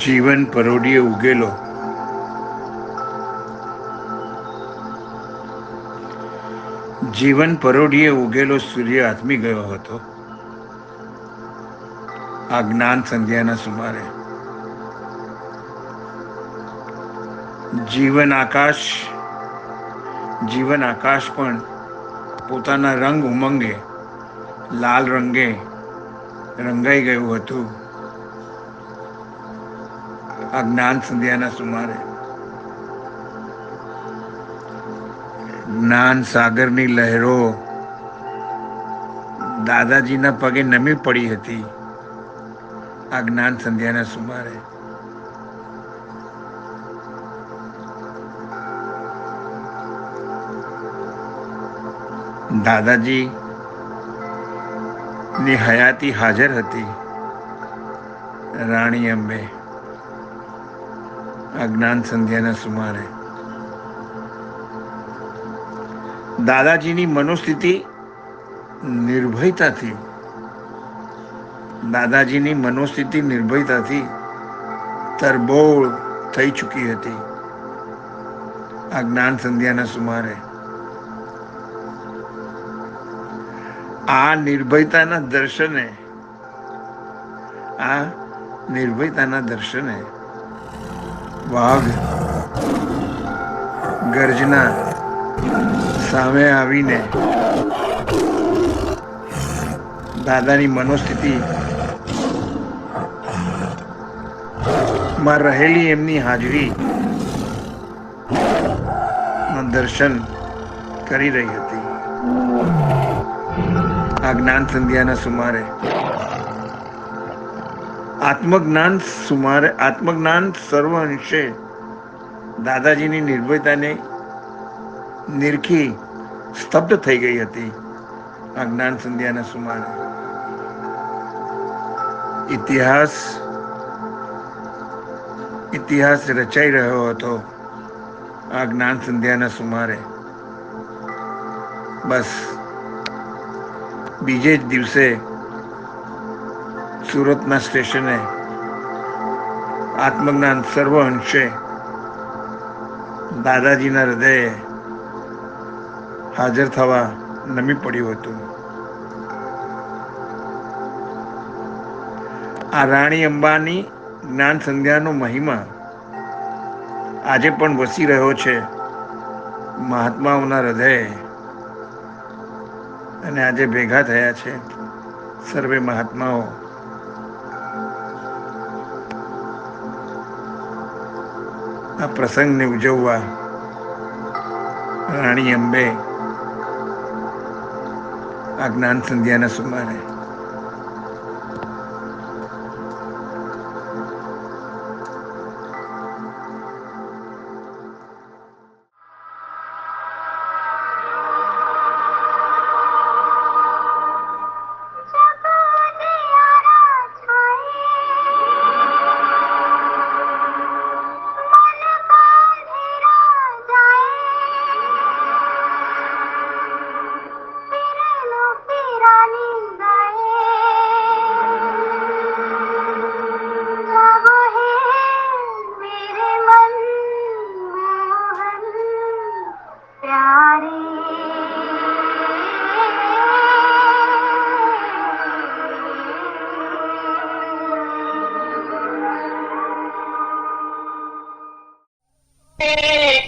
જીવન પરોઢિયે ઉગેલો. જીવન પરોઢિયે ઉગેલો સૂર્ય આથમી ગયો હતો આ જ્ઞાન સંધ્યાના સુમારે. જીવન આકાશ પણ પોતાના રંગ ઉમંગે લાલ રંગે રંગાઈ ગયું હતું આ જ્ઞાન સંધ્યાના સુમારે. જ્ઞાન સાગરની લહેરો દાદાજીના પગે નમી પડી હતી આ જ્ઞાન સંધ્યાના સુમારે. દાદાજી ની હયાતી હાજર હતી રાણી અંબે આ જ્ઞાન સંધ્યાના સુમારે. દાદાજીની મનોસ્થિતિ નિર્ભયતાથી તરબોળ થઈ ચૂકી હતી આ જ્ઞાન સંધ્યાના સુમારે. આ નિર્ભયતાના દર્શને વાઘ ગર્જના સામે આવીને દાદાની મનોસ્થિતિ માં રહેલી એમની હાજરી નું દર્શન કરી રહી હતી આ જ્ઞાન સંધ્યાના સુમારે. આત્મજ્ઞાન સર્વ અંશે દાદાજીની નિર્ભયતાને નિરખી સ્તબ્ધ થઈ ગઈ હતી આ જ્ઞાન સંધ્યાના સુમારે. ઇતિહાસ રચાઈ રહ્યો હતો આ જ્ઞાન સંધ્યાના સુમારે. બસ બીજે જ દિવસે સુરતના સ્ટેશને આત્મજ્ઞાન સર્વ અંશે દાદાજીના હૃદયે હાજર થવા નમી પડ્યું હતું. આ રાણી અંબાની જ્ઞાન સંધ્યાનો મહિમા આજે પણ વસી રહ્યો છે મહાત્માઓના હૃદયે અને આજે ભેગા થયા છે સર્વે મહાત્માઓ આ પ્રસંગને ઉજવવા. રાણી અંબે આ જ્ઞાન સંધ્યાના સુમારે.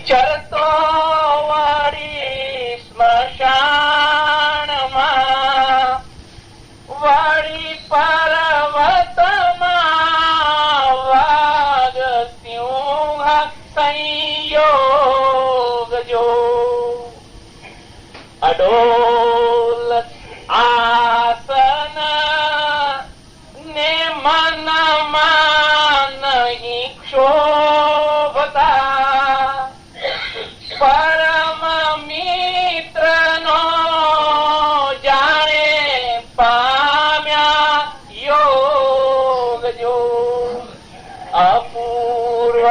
ચરતો વાળી સ્મશાનમાં વાળી પર્વતમાં વાગ સિંહ સંયોગ જો અડોલ આસન ને મનમાં નહીં ક્ષોભતા પરમ મિત્ર નો જાણે પામ્યા યોગ જો અપૂર્વ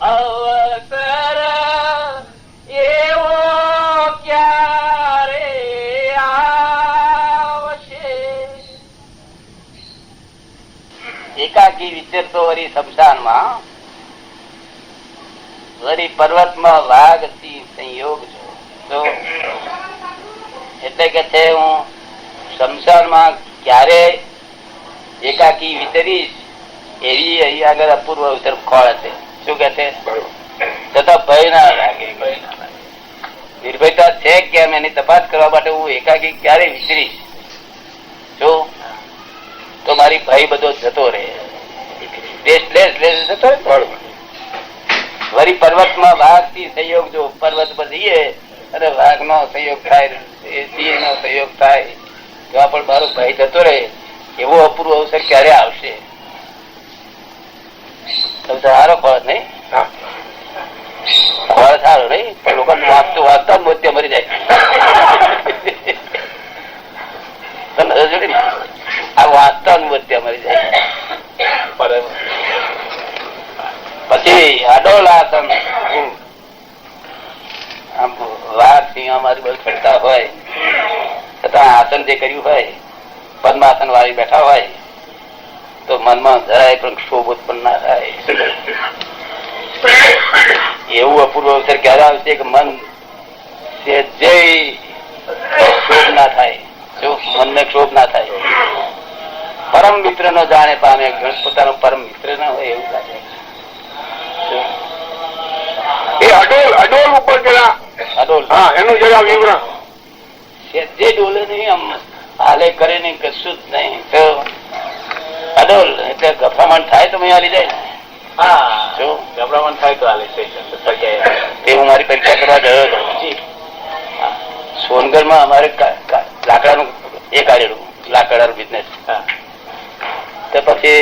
અવસર એવો ક્યારે આવશે. એકાકી છે તો વળી શમશાનમાં, વળી પર્વતમાં વાઘ સિંહ સંયોગ જો. એટલે કે છે હું શમશાનમાં ક્યારે એકાકી વિતરીશ એવી અહીં આગળ અપૂર્વ અવસર ખોળ છે. શું કે છે? છતાં ભય ના લાગે. નિર્ભયતા છે કેમ એની તપાસ કરવા માટે હું એકાકી ક્યારે વિતરીશ જો તો મારી ભય બધો જતો રહે. જતો રહે. વળી પર્વતમાં વાઘ થી સંયોગ જો પર્વત પર જઈએ અને વાઘ નો સંયોગ થાય, સિંહ નો સંયોગ થાય તો પણ મારો ભય જતો રહે. એવો અપૂર્વ અવસર ક્યારે આવશે? સારો ફળ નહીં, ફળ સારો નહીં, પણ લોકો વાંચતું વાંચતા મોત્ય મરી જાય. આ વાંચતા મોત્ય મરી જાય. પછી અડોલાસન, વાઘ સિંહ અમારી બહુ ચડતા હોય છતાં આસન જે કર્યું હોય પદ્માસન વાળી બેઠા હોય તો મનમાં જરાય પણ ક્ષોભ ઉત્પન્ન ના થાય. એવું અપૂર્વ અવસર ક્યારે આવશે કે મન જે ક્ષોભ ના થાય, જો મનને ક્ષોભ ના થાય. પરમ મિત્ર નો જાણે પામે, પોતાનો પરમ મિત્ર ના હોય એવું લાગે. અડોલ ઉપર જરા અડોલ એનું જરા વિવરણ. જે ડોલે નહીં, આમ હાલે કરે નહીં, કશું જ નહીં. તો અડોલ એટલે ગફરામણ થાય તો હાલી જાય. ગભરામણ થાય તો હાલે છે. એ હું મારી પરીક્ષા કરવા ગયો હતો. સોનગઢ માં અમારે લાકડાનું એ કાઢેલું, લાકડાનું બિઝનેસ. તો પછી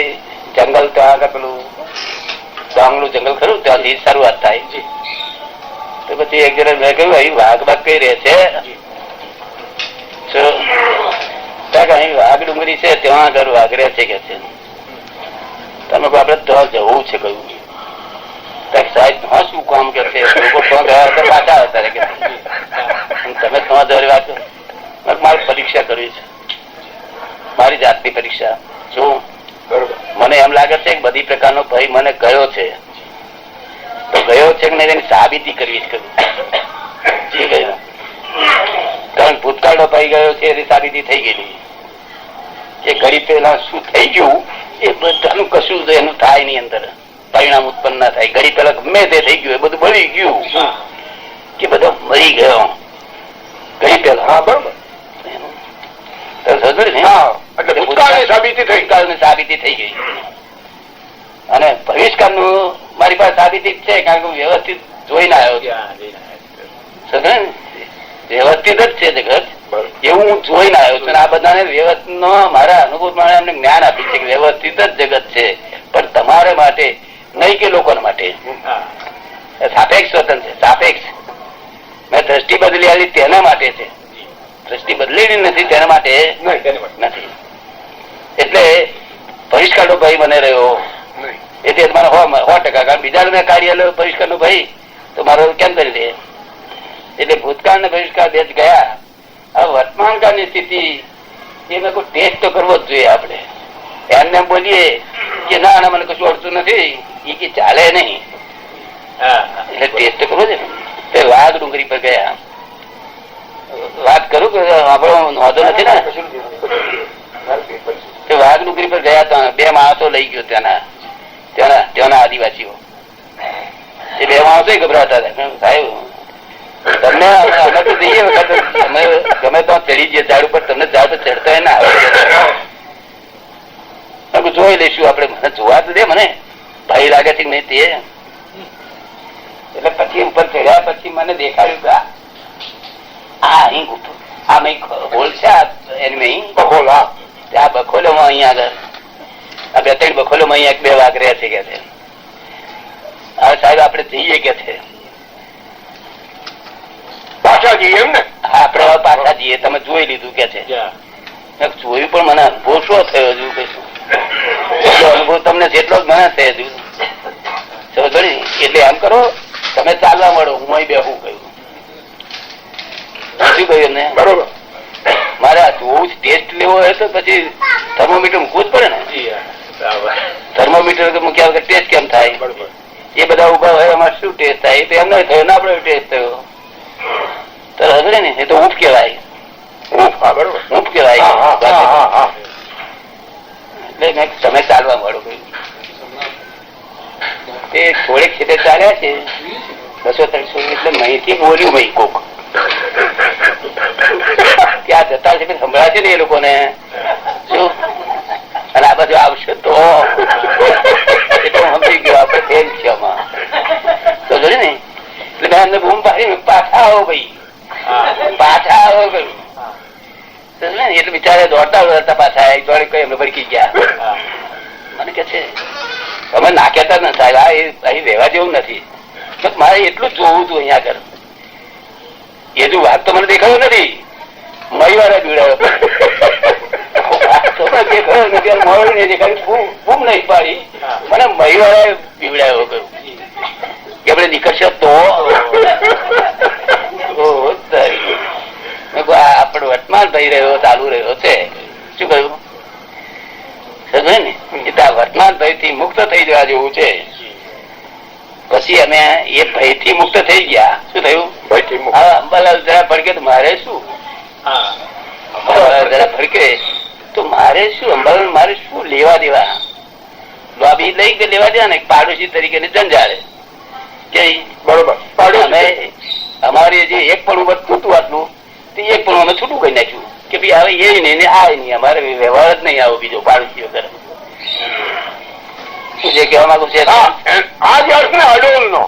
જંગલ ત્યાં આગળ પેલું ડાંગનું જંગલ ખરું, ત્યાંથી શરૂઆત થાય. તો પછી એક જણા મેં કહ્યું અહીં વાઘ બાઘ કઈ રહે છે? અહીં વાઘ ડુંગરી છે ત્યાં આગળ વાઘ રહે છે કે છે. તમે આપડે ત્યાં જવું છે કહ્યું. સાહેબ ત્યાં શું કામ કે છે? લોકો ત્યાં ગયા હતા પાછા આવતા રહે કે તમે ત્યાં જવાની વાત કરો. મારી પરીક્ષા કરવી છે, મારી જાતની પરીક્ષા. શું મને એમ લાગે છે કે બધી પ્રકારનો ભય મને ગયો છે, તો ગયો છે કે નહીં એની સાબિતી કરવી જ કરવી. કારણ ભૂતકાળનો ભય ગયો છે એની સાબિતી થઈ ગયેલી. એ ઘડી પહેલા શું થઈ ગયું એ બધાનું કશું એનું થાય નહીં, અંદર પરિણામ ઉત્પન્ન ના થાય. ઘડી પહેલા ગમે તે થઈ ગયું એ બધું બળી ગયું કે બધો મરી ગયો ઘડી પહેલા. હા બરોબર. સાબિતી થઈ ગઈ. અને ભવિષ્યકાળ નું મારી પાસે સાબિતી છે, કારણ કે વ્યવસ્થિત જોઈને આવ્યો છું. વ્યવસ્થિત જ છે જગત, એવું હું જોઈને આવ્યો છું. આ બધાને વ્યવસ્થિત નો મારા અનુભવ એમને જ્ઞાન આપી છે કે વ્યવસ્થિત જ જગત છે, પણ તમારે માટે નહીં કે લોકો માટે. સાપેક્ષ સ્વતંત્ર છે, સાપેક્ષ. મેં દ્રષ્ટિ બદલી આવી તેના માટે છે, દ્રષ્ટિ બદલેલી નથી તેના માટે નથી. એટલે બહિષ્કારનો ભય મને રહ્યો એટલે મારે 100%. કારણ બીજા કાર્ય બહિષ્કારનો ભય તો મારો કેમ કરી દે. એટલે ભૂતકાળ ને બહિષ્કાર બે જ ગયા. આ વર્તમાન કાળની સ્થિતિ એમાં કોઈ ટેસ્ટ તો કરવો જ જોઈએ આપણે. એમને બોલીએ કે ના મને કશું અડતું નથી એ કે ચાલે નહીં, એટલે ટેસ્ટ તો કરવો છે. તે વાઘ ડુંગરી પર ગયા. વાત કરું કે આપણો વાંધો નથી ને. વાઘ ડુંગરી પર ગયા, બે માણસો લઈ ગયો ત્યાંના આદિવાસીઓ. એ બે માણસો ગભરાતા હતા. સાહેબ તમને અમે તો જઈએ વખત તમે ગમે તો ચડી જઈએ ઝાડ ઉપર, તમને ઝાડ પર ચડતા ના આવે. જોઈ લઈશું આપણે, મને જોવા તો દે, મને ભાઈ લાગે છે નહીં તે. એટલે પછી ઉપર ચડ્યા પછી મને દેખાડ્યું કે હોલ છે એની બખોલ. આ બખોલો માં અહીંયા આગળ આ બે ત્રણ બખોલો માં અહીંયા બે વાઘ રહ્યા છે કે છે. હવે સાહેબ આપણે જઈએ કે છે પાછા જઈએ એમ ને? આપડે પાછા જઈએ, તમે જોઈ લીધું કે છે. જોયું પણ મને અનુભવ શું થયો હજુ કશું અનુભવ તમને જેટલો જ મને છે હજુ. એટલે એમ કરો તમે ચાલવા મળો, હું અહીં બેહું કહ્યું. શું કહ્યું ને? બરોબર. મારે જોવું ટેસ્ટ લેવો હોય તો પછી થર્મોમીટર મૂકવું જ પડે ને. થર્મોમીટર મૂક્યા વગર ટેસ્ટ કેમ થાય? બરોબર. એ બધા ઉભા હોય એમાં શું ટેસ્ટ થાય? તો એમ નહીં થયો ને આપણો ટેસ્ટ થયો તો હજરે ને એ તો ઊંફ કહેવાય. હા, બરોબર. ઊંફ કહેવાય. હા, હા, હા, હા. એટલે મેં તમે ચાલવા મળો તે થોડેક ખેતર ચાલ્યા છે 200-300 એટલે મહીથી બોલ્યું મહી કોક ત્યાં જતા છે સંભળાશે ને એ લોકોને શું અને આ બાજુ આવશે તો સમજી ગયો આપડે ફેલ છે આમાં તો જોડે ને એટલે મેં એમને બૂમ પાડી પાછા આવો ભાઈ પાછા આવો કહ્યું એટલે બિચારા દોડતા દોડતા પાછા દોડી કઈ એમને ભડકી ગયા. મને કે છે તમે ના કહેતા ને સાહેબ આ અહીં રહેવા જેવું નથી. મારે એટલું જ જોવું હતું અહીંયા આગળ. એ જો વાત તો મને દેખાયો નથી. મહી વાળા બીવડાયો દેખાયો નથી મોડું નહીં દેખાયું બૂમ નહીં પાડી મને મહી વાળા બીવડાયો કહ્યું કે આપણે નીકળશે તો આપડે વર્તમાન થઈ રહ્યો ચાલુ રહ્યો છે શું કહ્યું ને એ વર્તમાન ભય થી મુક્ત થઈ જવા જેવું છે. પછી અમે એ ભય થી મુક્ત થઈ ગયા. શું થયું? અંબાલાલ જરા ભડકે તો મારે શું? જરા ભડકે તો મારે શું? અંબાલાલ મારે શું લેવા દેવા? લોબી લઈ કે લેવા દેવા ને પાડોશી તરીકે જંજાળે કે બરોબર. અમે અમારી જે એક પણ વધતું આટલું તે એક પણ અમે છૂટું કરી નાખ્યું કે ભાઈ હવે એ નહીં આ નહીં અમારે વ્યવહાર જ નહીં આવો બીજો પાડોશી વગર. જે કહેવા માંગુ છે આ જે અર્થ ને અડોલનો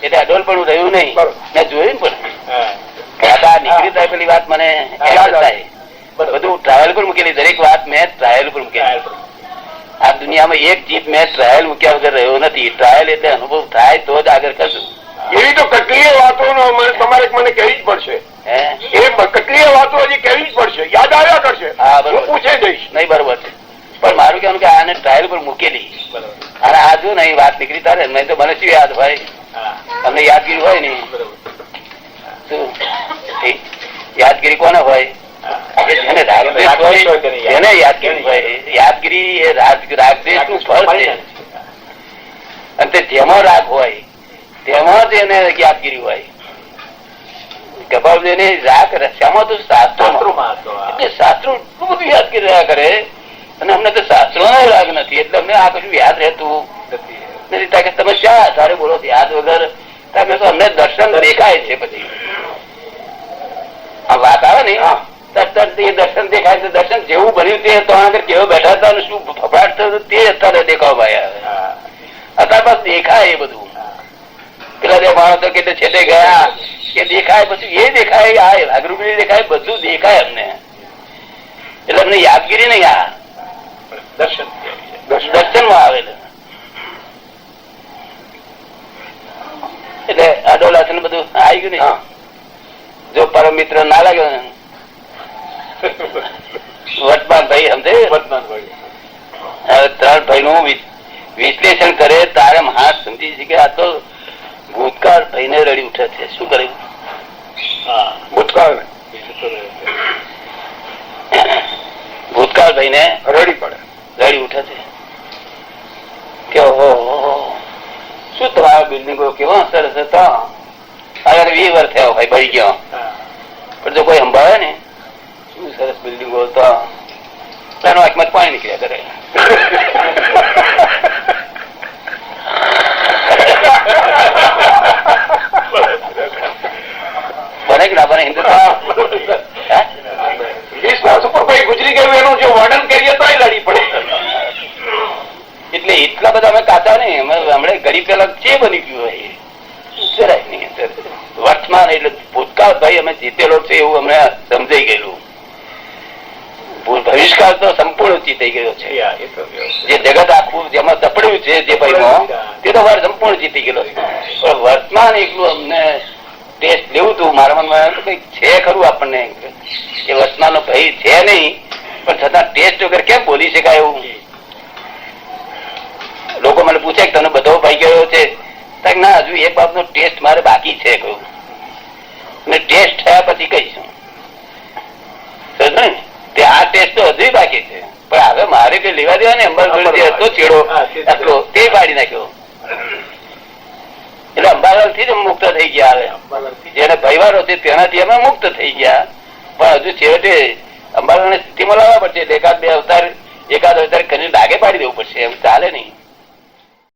એટલે અડોલ પણ રહ્યું નહીં. મેં જોયું પણ નીકળી થાય પેલી વાત મને બધું ટ્રાવેલ પર મૂકેલી દરેક વાત મેં ટ્રાયલ પર મૂકેલી. આ દુનિયામાં એક જીત મેં ટ્રાયલ મૂક્યા વગર રહ્યો નથી. ટ્રાયલ એટલે અનુભવ થાય તો જ આગળ કરશું. એવી તો કેટલીય વાતો તમારે મને કહેવી જ પડશે. એ કેટલીય વાતો હજી કહેવી જ પડશે. યાદ આવ્યા કરશે. હું પૂછે જઈશ. નહીં બરોબર છે પણ મારું કહેવાનું કે આને ટ્રાયલ પર મૂકેલી અને આ જો નહીં વાત નીકળી તારે નહીં તો મને શું યાદ હોય? તમને યાદગીરી હોય ને શું યાદગીરી કોને હોય? જેને રાગદ્વેષ હોય એને યાદગીરી હોય. યાદગીરી એ રાગદ્વેષ નું ફળ છે અને તે જેમાં રાગ હોય તેમાં જ એને યાદગીરી હોય. કપાલદેવ રાગ રસ્યામાં તો શાસ્ત્રો એટલે શાસ્ત્રો એટલું બધું યાદગીરી રહ્યા કરે અને અમને તો શાસ્ત્રો નો રાગ નથી એટલે અમને આ કશું યાદ રહેતું નથી. તમે શા સારે બોલો યાદ વગર તો અમને દર્શન દેખાય છે. પછી આ વાત આવે ને દર્શન દેખાય છે. દર્શન જેવું બન્યું તે તો આગળ કેવો બેઠા હતા શું ફફડાટ થયો તે અત્યારે દેખાવ ભાઈ આવે અત્યારે બસ દેખાય એ બધું. પેલા જે માણસો કે છેટે ગયા કે દેખાય પછી એ દેખાય આ વાઘરૂપી દેખાય બધું દેખાય અમને એટલે અમને યાદગીરી નહીં આ દર્શન માં આવેલું. એટલે અડોલાસન બધું આવી ગયું ને. જો પરમ મિત્ર ના લાગ્યો ને વર્તમાન ભાઈ સમજે હવે 3 ભાઈ નું વિશ્લેષણ કરે તારે માણસ સમજી છે કે આ તો ભૂતકાળ ભાઈને રડી ઉઠે છે. શું કર્યું? ભૂતકાળ ભાઈને રડી ઉઠે છે કે શું તમારા બિલ્ડિંગો કેવા સરસ હતા. અગર 20 વર્ષ થયો ભાઈ બળી ગયો પણ જો કોઈ સંભાળે ને શું સરસ બિલ્ડિંગો હતા એનો આંખમાં પાણી નીકળ્યા કરે. બને કે ના બને? હિન્દુસ્તાન ગુજરી ગયું એનું જે વર્ણન કરીએ તો લડી પડે. એટલે એટલા બધા અમે કાચા નહીં. હમણાં ગરીબ પેલા જે બની ગયું હોય જરાય નહીં. વર્તમાન એટલે ભૂતકાળ ભાઈ અમે જીતેલો છે એવું અમને સમજાઈ ગયેલું. ભવિષ્યકાળ તો સંપૂર્ણ જીતી ગયો છે. જે જગત આખું જેમાં સપડ્યું છે જે ભાઈમાં તે તો વાર સંપૂર્ણ જીતી ગયેલો છે. પણ વર્તમાન એકલું અમને ટેસ્ટ લેવું હતું. મારા મનમાં કઈક છે ખરું આપણને કે વર્તમાન નો ભાઈ છે નહીં પણ છતાં ટેસ્ટ વગર કેમ બોલી શકાય એવું. લોકો મને પૂછે કે તને બધો ભાઈ ગયો છે? ના, હજુ એક બાબત નો ટેસ્ટ મારે બાકી છે કહ્યું. ટેસ્ટ થયા પછી કહીશું. આ ટેસ્ટ તો હજુ બાકી છે પણ હવે મારે કઈ લેવા દેવા ને અંબાલાલ જે હતો ચેડો આટલો તે પાડી નાખ્યો. એટલે અંબાલાલ થી જ મુક્ત થઈ ગયા. હવે જેને ભયવારો છે તેનાથી અમે મુક્ત થઈ ગયા. પણ હજુ છેવટે અંબાલાલ ને સ્થિતિમાં લાવવા પડશે. એકાદ અવતાર કરીને ડાગે પાડી દેવું પડશે. એમ ચાલે નહીં.